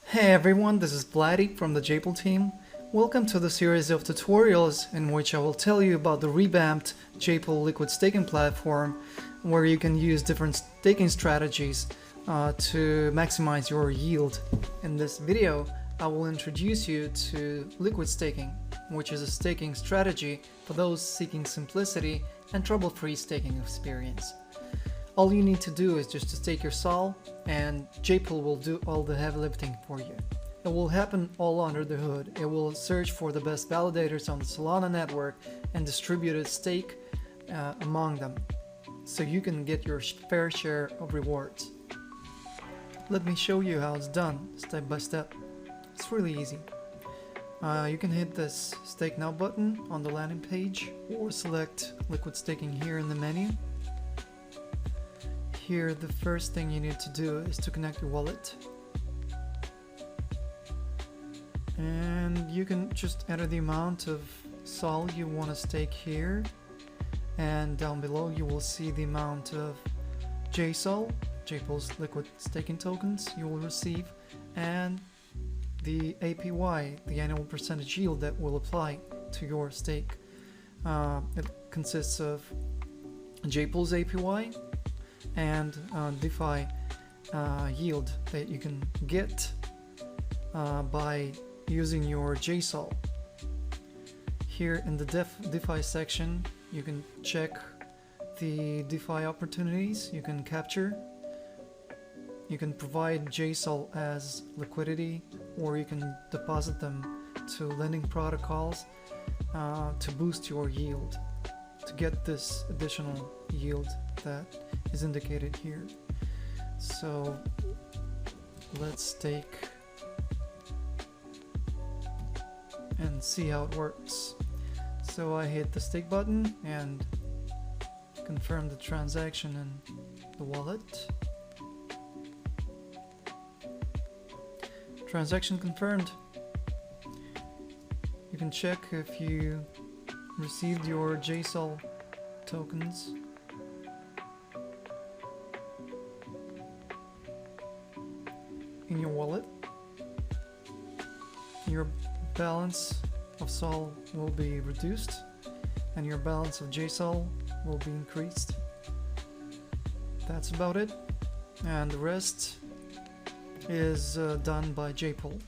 Hey everyone, this is Vladdy from the JPool team. Welcome to the series of tutorials in which I will tell you about the revamped JPool liquid staking platform, where you can use different staking strategies to maximize your yield. In this video, I will introduce you to liquid staking, which is a staking strategy for those seeking simplicity and trouble-free staking experience. All you need to do is just to stake your SOL, and JPool will do all the heavy lifting for you. It will happen all under the hood. It will search for the best validators on the Solana network and distribute its stake among them, so you can get your fair share of rewards. Let me show you how it's done, step by step. It's really easy. You can hit this Stake Now button on the landing page, or select liquid staking here in the menu. Here, the first thing you need to do is to connect your wallet. And you can just enter the amount of SOL you want to stake here. And down below you will see the amount of JSOL, JPool's liquid staking tokens, you will receive, and the APY, the annual percentage yield that will apply to your stake. It consists of JPool's APY and DeFi yield that you can get by using your JSOL. Here in the DeFi section, you can check the DeFi opportunities you can capture. You can provide JSOL as liquidity, or you can deposit them to lending protocols to boost your yield, to get this additional yield that is indicated here. So let's stake and see how it works. So I hit the stake button and confirm the transaction in the wallet. Transaction confirmed. You can check if you received your JSOL tokens. In your wallet. Your balance of SOL will be reduced and your balance of JSOL will be increased. That's about it, and the rest is done by JPool.